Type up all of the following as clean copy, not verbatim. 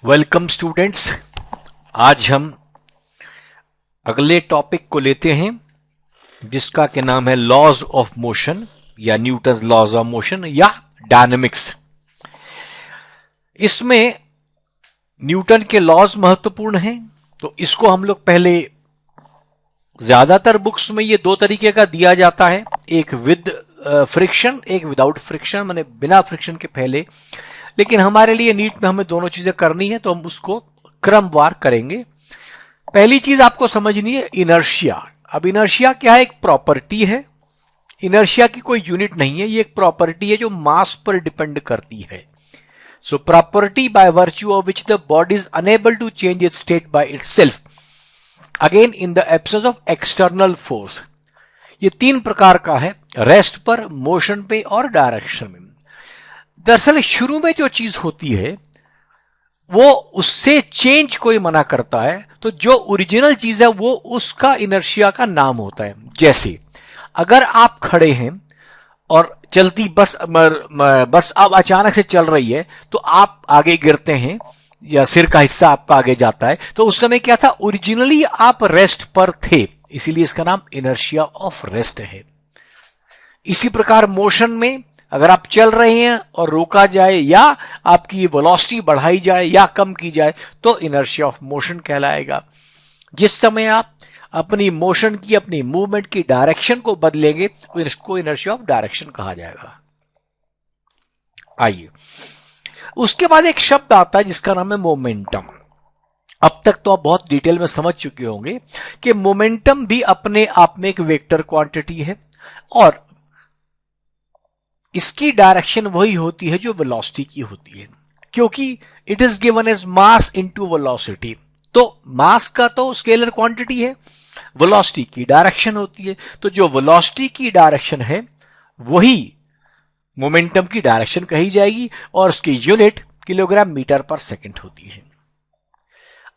Welcome students. आज हम अगले टॉपिक को लेते हैं जिसका के नाम है लॉज ऑफ मोशन या न्यूटन्स लॉज ऑफ मोशन या डायनेमिक्स। इसमें न्यूटन के लॉज महत्वपूर्ण हैं, तो इसको हम लोग पहले ज्यादातर बुक्स में ये दो तरीके का दिया जाता है, एक विद फ्रिक्शन, एक विदाउट फ्रिक्शन, माने बिना फ्रिक्शन के पहले। लेकिन हमारे लिए नीट में हमें दोनों चीजें करनी है, तो हम उसको क्रमवार करेंगे। पहली चीज आपको समझनी है इनर्शिया। अब इनर्शिया क्या है? एक प्रॉपर्टी है। इनर्शिया की कोई यूनिट नहीं है, ये एक प्रॉपर्टी है जो मास पर डिपेंड करती है। So property by virtue of which the body is unable to change its state by itself again in the absence of external force. ये तीन प्रकार का है, रेस्ट पर, मोशन पे और डायरेक्शन में। दरअसल शुरू में जो चीज होती है वो उससे चेंज कोई मना करता है, तो जो ओरिजिनल चीज है वो उसका इनर्शिया का नाम होता है। जैसे अगर आप खड़े हैं और चलती बस अब अचानक से चल रही है तो आप आगे गिरते हैं या सिर का हिस्सा आपका आगे जाता है, तो उस समय क्या था? ओरिजिनली आप रेस्ट पर थे, इसीलिए इसका नाम इनर्शिया ऑफ रेस्ट है। इसी प्रकार मोशन में अगर आप चल रहे हैं और रोका जाए या आपकी वेलोसिटी बढ़ाई जाए या कम की जाए तो इनर्शिया ऑफ मोशन कहलाएगा। जिस समय आप अपनी मोशन की, अपनी मूवमेंट की डायरेक्शन को बदलेंगे तो इसको इनर्शिया ऑफ डायरेक्शन कहा जाएगा। आइए, उसके बाद एक शब्द आता है जिसका नाम है मोमेंटम। अब तक तो आप बहुत डिटेल में समझ चुके होंगे कि मोमेंटम भी अपने आप में एक वेक्टर क्वांटिटी है और इसकी डायरेक्शन वही होती है जो वेलोसिटी की होती है, क्योंकि it is given as mass into velocity. तो मास का तो स्केलर क्वांटिटी है, वेलोसिटी की डायरेक्शन होती है, तो जो वेलोसिटी की डायरेक्शन है वही मोमेंटम की डायरेक्शन कही जाएगी और उसकी यूनिट किलोग्राम मीटर पर सेकंड होती है।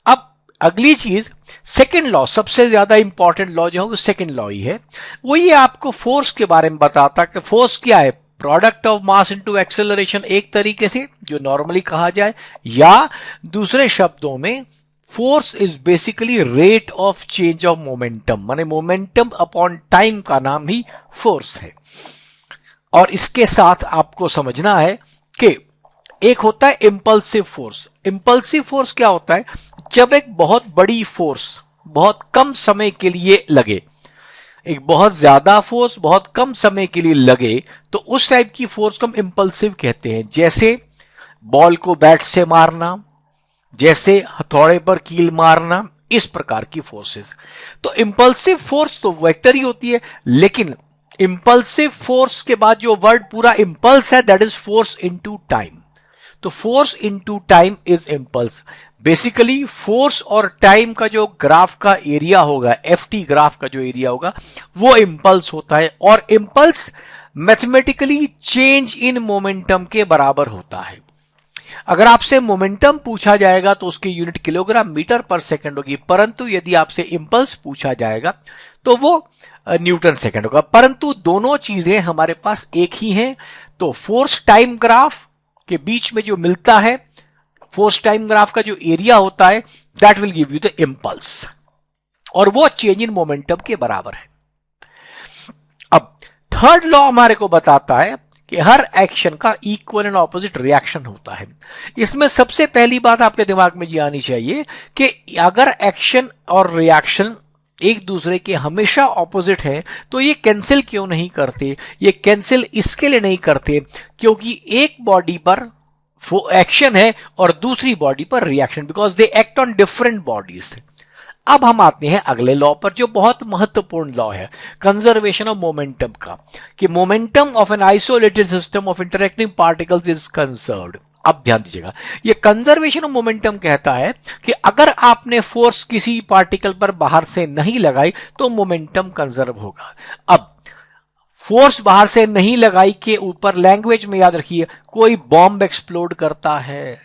अब अगली चीज सेकंड लॉ, सबसे ज्यादा इंपॉर्टेंट लॉ जो है वो सेकंड लॉ ही है। वो ये आपको फोर्स के बारे में बताता कि फोर्स क्या है, product of mass into acceleration एक तरीके से जो नॉर्मली कहा जाए, या दूसरे शब्दों में force is basically rate of change of momentum, माने मोमेंटम अपॉन टाइम का नाम ही फोर्स है। और इसके साथ आपको समझना है कि एक होता है इंपल्सिव फोर्स। इंपल्सिव फोर्स क्या होता है? जब एक बहुत बड़ी फोर्स बहुत कम समय के लिए लगे, एक बहुत ज्यादा फोर्स बहुत कम समय के लिए लगे, तो उस टाइप की फोर्स को हम इंपल्सिव कहते हैं। जैसे बॉल को बैट से मारना, जैसे हथौड़े पर कील मारना, इस प्रकार की फोर्सेस। तो इंपल्सिव फोर्स तो वेक्टर ही होती है, लेकिन इंपल्सिव फोर्स के बाद जो वर्ड पूरा इंपल्स है that is force into time. तो force into time is impulse. Basically force और टाइम का जो ग्राफ का एरिया होगा, एफटी ग्राफ का जो एरिया होगा, वो इंपल्स होता है और impulse mathematically change in momentum के बराबर होता है। अगर आपसे मोमेंटम पूछा जाएगा तो उसकी यूनिट किलोग्राम मीटर पर सेकंड होगी, परंतु यदि आपसे इंपल्स पूछा जाएगा तो वो न्यूटन सेकंड होगा। परंतु दोनों चीजें हमारे पास एक ही हैं, तो फोर्स टाइम ग्राफ के बीच में जो मिलता है, फोर्स टाइम ग्राफ का जो एरिया होता है, that will give you the impulse, और वो चेंज इन मोमेंटम के बराबर है। अब थर्ड लॉ हमारे को बताता है कि हर एक्शन का इक्वल एंड ऑपोजिट रिएक्शन होता है। इसमें सबसे पहली बात आपके दिमाग में ये आनी चाहिए कि अगर एक्शन और रिएक्शन एक दूसरे के हमेशा ऑपोजिट है तो ये कैंसिल क्यों नहीं करते? ये कैंसिल इसके लिए नहीं करते क्योंकि एक बॉडी पर एक्शन है और दूसरी बॉडी पर reaction, because they act on different bodies. अब हम आते हैं अगले लॉ पर जो बहुत महत्वपूर्ण लॉ है कंजर्वेशन ऑफ मोमेंटम का, कि momentum of an isolated system of interacting particles is conserved. अब ध्यान दीजिएगा, ये कंजर्वेशन ऑफ मोमेंटम कहता है कि अगर आपने फोर्स किसी पार्टिकल पर बाहर से नहीं लगाई तो मोमेंटम कंजर्व होगा। अब फोर्स बाहर से नहीं लगाई के ऊपर लैंग्वेज में याद रखिए, कोई बॉम्ब एक्सप्लोड करता है,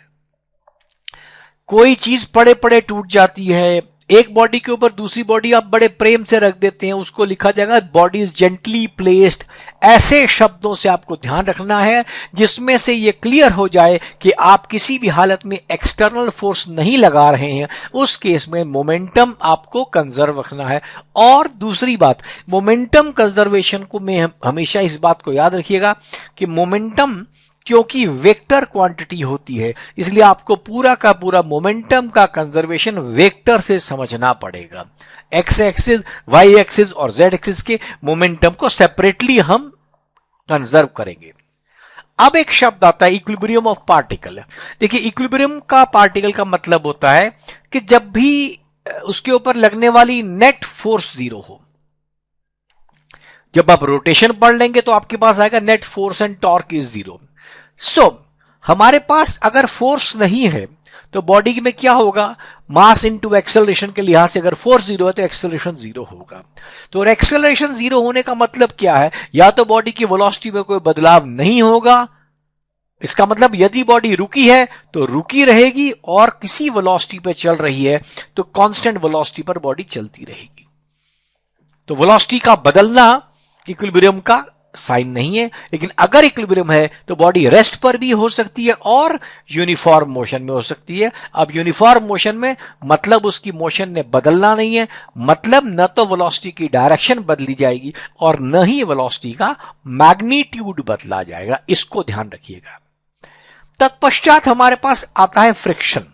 कोई चीज पड़े पड़े टूट जाती है, एक बॉडी के ऊपर दूसरी बॉडी आप बड़े प्रेम से रख देते हैं, उसको लिखा जाएगा बॉडी इज जेंटली प्लेस्ड। ऐसे शब्दों से आपको ध्यान रखना है जिसमें से ये क्लियर हो जाए कि आप किसी भी हालत में एक्सटर्नल फोर्स नहीं लगा रहे हैं। उस केस में मोमेंटम आपको कंजर्व रखना है। और दूसरी बात, मोमेंटम कंजर्वेशन को में हमेशा इस बात को याद रखिएगा कि मोमेंटम क्योंकि वेक्टर क्वांटिटी होती है, इसलिए आपको पूरा का पूरा मोमेंटम का कंजर्वेशन वेक्टर से समझना पड़ेगा। एक्स एक्सिस, वाई एक्सिस और जेड एक्सिस के मोमेंटम को सेपरेटली हम कंजर्व करेंगे। अब एक शब्द आता है इक्विलिब्रियम ऑफ पार्टिकल। देखिए, इक्विलिब्रियम का पार्टिकल का मतलब होता है कि जब भी उसके ऊपर लगने वाली नेट फोर्स जीरो हो। जब आप रोटेशन पढ़ लेंगे तो आपके पास आएगा net force and torque is zero. So हमारे पास अगर फोर्स नहीं है तो बॉडी में क्या होगा, मास इनटू एक्सेलरेशन के लिहाज से अगर फोर्स जीरो है तो एक्सेलरेशन जीरो होगा। तो एक्सेलरेशन जीरो होने का मतलब क्या है, या तो बॉडी की वेलोसिटी में कोई बदलाव नहीं होगा, इसका मतलब यदि बॉडी रुकी है तो रुकी रहेगी, और किसी वेलोसिटी पे चल रही है तो कांस्टेंट वेलोसिटी पर बॉडी चलती रहेगी। तो वेलोसिटी का बदलना इक्विलिब्रियम का साइन नहीं है। लेकिन अगर इक्विलिब्रियम है तो बॉडी रेस्ट पर भी हो सकती है और यूनिफॉर्म मोशन में हो सकती है। अब यूनिफॉर्म मोशन में मतलब उसकी मोशन ने बदलना नहीं है, मतलब न तो वेलोसिटी की डायरेक्शन बदली जाएगी और न ही वेलोसिटी का मैग्नीट्यूड बदला जाएगा। इसको ध्यान रखिएगा। तत्पश्चात हमारे पास आता है फ्रिक्शन।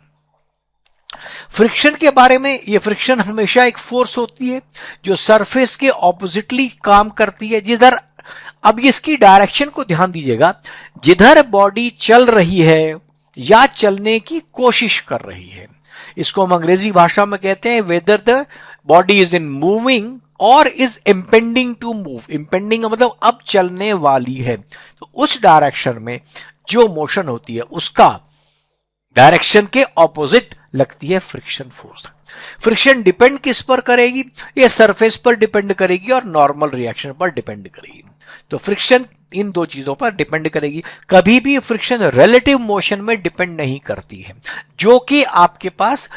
फ्रिक्शन के बारे में, ये फ्रिक्शन हमेशा एक फोर्स होती है जो सरफेस के ऑपोजिटली काम करती है। जिधर, अब इसकी डायरेक्शन को ध्यान दीजिएगा, जिधर बॉडी चल रही है या चलने की कोशिश कर रही है, इसको हम अंग्रेजी भाषा में कहते हैं whether the body is in moving और is impending to move. Impending मतलब अब चलने वाली है, तो उस डायरेक्शन में जो मोशन होती है उसका डायरेक्शन के ऑपोजिट लगती है फ्रिक्शन फोर्स। फ्रिक्शन डिपेंड किस पर करेगी, ये सरफेस पर डिपेंड करेगी और नॉर्मल रिएक्शन पर डिपेंड करेगी। तो फ्रिक्शन इन दो चीजों पर डिपेंड करेगी। कभी भी फ्रिक्शन रिलेटिव मोशन में डिपेंड नहीं करती है, जो कि आपके पास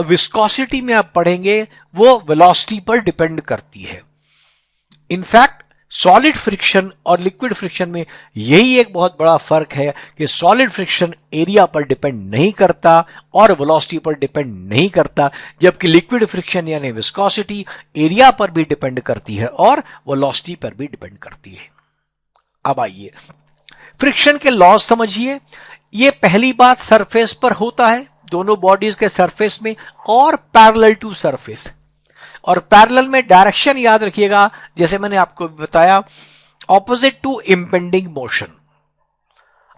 विस्कोसिटी में आप पढ़ेंगे वो वेलोसिटी पर डिपेंड करती है। इनफैक्ट सॉलिड फ्रिक्शन और लिक्विड फ्रिक्शन में यही एक बहुत बड़ा फर्क है कि सॉलिड फ्रिक्शन एरिया पर डिपेंड नहीं करता और वेलोसिटी पर डिपेंड नहीं करता, जबकि लिक्विड फ्रिक्शन यानी विस्कोसिटी एरिया पर भी डिपेंड करती है और वेलोसिटी पर भी डिपेंड करती है। अब आइए फ्रिक्शन के लॉज समझिए। ये पहली बात सरफेस पर होता है, दोनों बॉडीज के सरफेस में और पैरेलल टू सरफेस। और पैरेलल में डायरेक्शन याद रखिएगा, जैसे मैंने आपको बताया, ऑपोजिट टू इंपेंडिंग मोशन।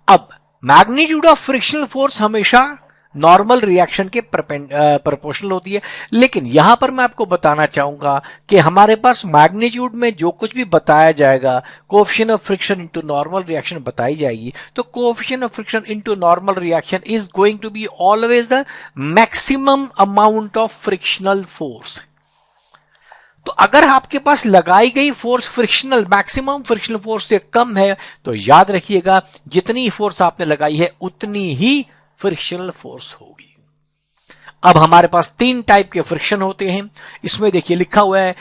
अब मैग्नीट्यूड ऑफ फ्रिक्शनल फोर्स हमेशा नॉर्मल रिएक्शन के प्रोपोर्शनल होती है, लेकिन यहां पर मैं आपको बताना चाहूंगा कि हमारे पास मैग्नीट्यूड में जो कुछ भी बताया जाएगा, coefficient of friction into normal reaction बताई जाएगी, तो coefficient of friction into normal reaction is going to be always the maximum amount of frictional force. तो अगर आपके पास लगाई गई force frictional maximum frictional force से कम है तो याद रखिएगा जितनी फोर्स आपने लगाई है उतनी ही फ्रिक्शनल फोर्स होगी। अब हमारे पास तीन टाइप के फ्रिक्शन होते हैं। इसमें देखिए लिखा हुआ है,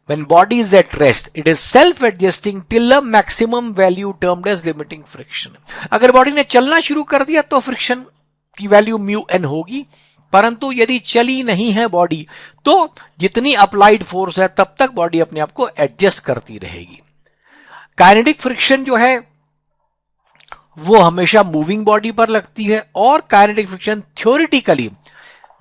when body is at rest it is self adjusting till a maximum value termed as limiting friction। अगर बॉडी ने चलना शुरू कर दिया तो फ्रिक्शन की वैल्यू म्यू एन होगी, परंतु यदि चली नहीं है बॉडी तो जितनी अप्लाइड फोर्स है तब तक बॉडी अपने आप को एडजस्ट करती रहेगी। काइनेटिक फ्रिक्शन जो है वो हमेशा मूविंग बॉडी पर लगती है और kinetic friction theoretically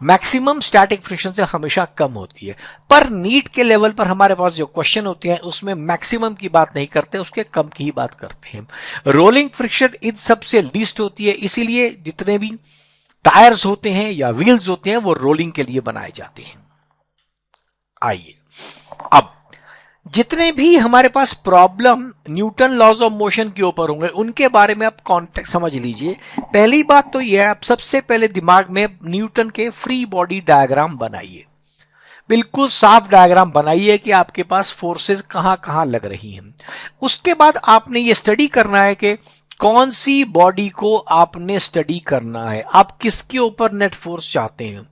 maximum static friction से हमेशा कम होती है। पर नीट के लेवल पर हमारे पास जो क्वेश्चन होते हैं उसमें मैक्सिमम की बात नहीं करते, उसके कम की ही बात करते हैं। रोलिंग फ्रिक्शन इन सबसे लीस्ट होती है, इसीलिए जितने भी टायर्स होते हैं या व्हील्स होते हैं वो रोलिंग के लिए बनाए जाते हैं। आइए अब जितने भी हमारे पास problem Newton laws of motion के ऊपर होंगे उनके बारे में आप कॉन्टेक्स्ट समझ लीजिए। पहली बात तो यह है, आप सबसे पहले दिमाग में न्यूटन के फ्री बॉडी डायग्राम बनाइए, बिल्कुल साफ डायग्राम बनाइए कि आपके पास फोर्सेस कहां कहां लग रही हैं। उसके बाद आपने ये स्टडी करना है कि कौन सी बॉडी को आपने स्टडी करना है, आप किसके ऊपर नेट फोर्स चाहते हैं।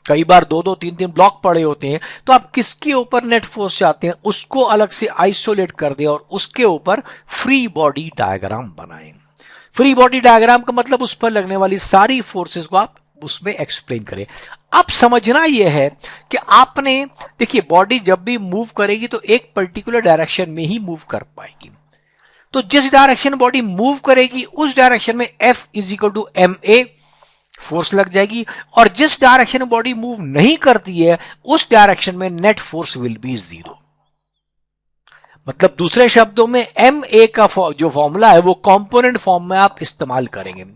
कई बार 2-2 3-3 ब्लॉक पड़े होते हैं, तो आप किसके ऊपर नेट फोर्स चाहते हैं उसको अलग से आइसोलेट कर दें और उसके ऊपर फ्री बॉडी डायग्राम बनाएं। फ्री बॉडी डायग्राम का मतलब उस पर लगने वाली सारी फोर्सेस को आप उसमें एक्सप्लेन करें। अब समझना यह है कि आपने देखिए बॉडी जब भी मूव करेगी तो एक पर्टिकुलर डायरेक्शन में ही मूव कर पाएगी। तो जिस डायरेक्शन बॉडी मूव करेगी उस डायरेक्शन में F = ma फोर्स लग जाएगी, और जिस डायरेक्शन बॉडी मूव नहीं करती है उस डायरेक्शन में नेट फोर्स विल बी 0। मतलब दूसरे शब्दों में ma का जो फॉर्मूला है वो कंपोनेंट फॉर्म में आप इस्तेमाल करेंगे।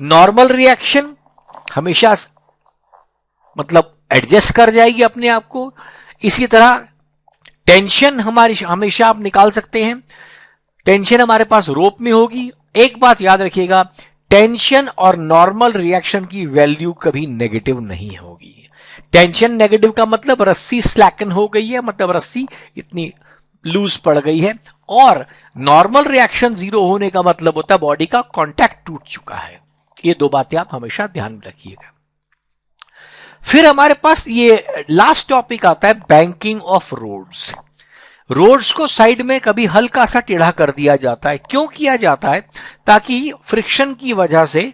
नॉर्मल रिएक्शन हमेशा मतलब एडजस्ट कर जाएगी अपने आप को। इसी तरह टेंशन हमारी हमेशा आप निकाल सकते हैं, टेंशन हमारे पास रोप में होगी। एक बात याद रखिएगा, टेंशन और नॉर्मल रिएक्शन की वैल्यू कभी नेगेटिव नहीं होगी। टेंशन नेगेटिव का मतलब रस्सी स्लैकन हो गई है, मतलब रस्सी इतनी लूज पड़ गई है, और नॉर्मल रिएक्शन 0 होने का मतलब होता है बॉडी का कांटेक्ट टूट चुका है। ये दो बातें आप हमेशा ध्यान में रखिएगा। फिर हमारे पास ये लास्ट टॉपिक आता है बैंकिंग ऑफ रोड्स। रोड्स को साइड में कभी हल्का सा टेढ़ा कर दिया जाता है। क्यों किया जाता है? ताकि फ्रिक्शन की वजह से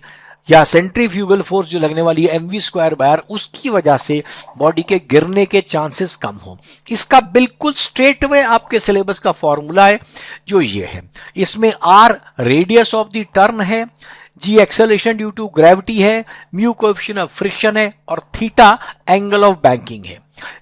या सेंट्रीफ्यूगल फोर्स जो लगने वाली है mv²/r, उसकी वजह से बॉडी के गिरने के चांसेस कम हो। इसका बिल्कुल स्ट्रेट वे आपके सिलेबस का फॉर्मूला है जो ये है। इसमें r radius of the turn है, g acceleration due to gravity है, म्यू कोएफिशिएंट ऑफ फ्रिक्शन है, और थीटा एंगल ऑफ बैंकिंग है।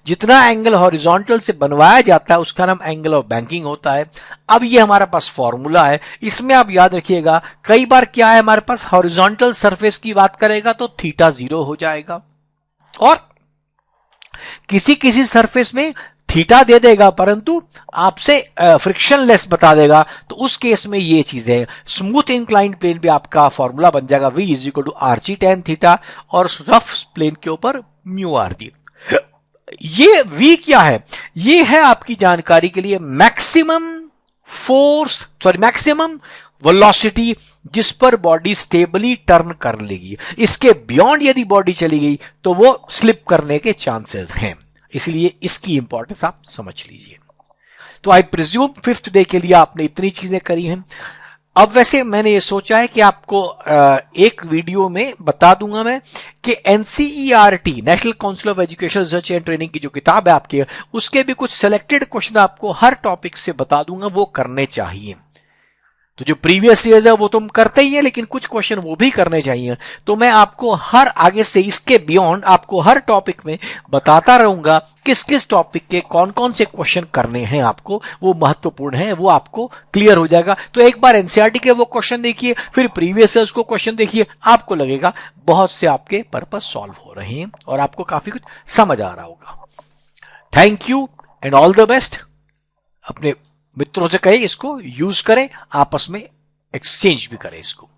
जितना एंगल हॉरिजॉन्टल से बनवाया जाता है उसका नाम एंगल ऑफ बैंकिंग होता है। अब ये हमारे पास फॉर्मूला है, इसमें आप याद रखिएगा कई बार क्या है हमारे पास हॉरिजॉन्टल सरफेस की बात करेगा तो थीटा 0 हो जाएगा, और किसी किसी सरफेस में थीटा दे देगा परंतु आपसे फ्रिक्शन लेस बता देगा, तो उस केस में ये चीज है। स्मूथ इंक्लाइंड प्लेन पे आपका फॉर्मूला बन जाएगा v = rg tan थीटा, और रफ प्लेन के ऊपर म्यू rg। ये v क्या है? ये है आपकी जानकारी के लिए मैक्सिमम वेलोसिटी जिस पर बॉडी स्टेबली टर्न कर लेगी। इसके बियॉन्ड यदि बॉडी चली गई तो वो स्लिप करने के चांसेस हैं, इसलिए इसकी इंपॉर्टेंस आप समझ लीजिए। तो आई प्रिज्यूम 5th डे के लिए आपने इतनी चीजें करी हैं। अब वैसे मैंने ये सोचा है कि आपको एक वीडियो में बता दूंगा मैं कि NCERT national council of education research and training की जो किताब है आपके, उसके भी कुछ सिलेक्टेड क्वेश्चन आपको हर टॉपिक से बता दूंगा, वो करने चाहिए। तो जो प्रीवियस ईयर्स है वो तुम करते ही है, लेकिन कुछ क्वेश्चन वो भी करने चाहिए। तो मैं आपको हर आगे से इसके बियॉन्ड आपको हर टॉपिक में बताता रहूंगा किस किस टॉपिक के कौन कौन से क्वेश्चन करने हैं आपको, वो महत्वपूर्ण है, वो आपको क्लियर हो जाएगा। तो एक बार एनसीईआरटी के वो क्वेश्चन देखिए, फिर प्रीवियस ईयर्स को क्वेश्चन देखिए, आपको लगेगा बहुत से आपके पर्पस सॉल्व हो रहे हैं और आपको काफी कुछ समझ आ रहा होगा। Thank you and all the best. अपने मित्रों से कहें इसको यूज करें, आपस में एक्सचेंज भी करें इसको।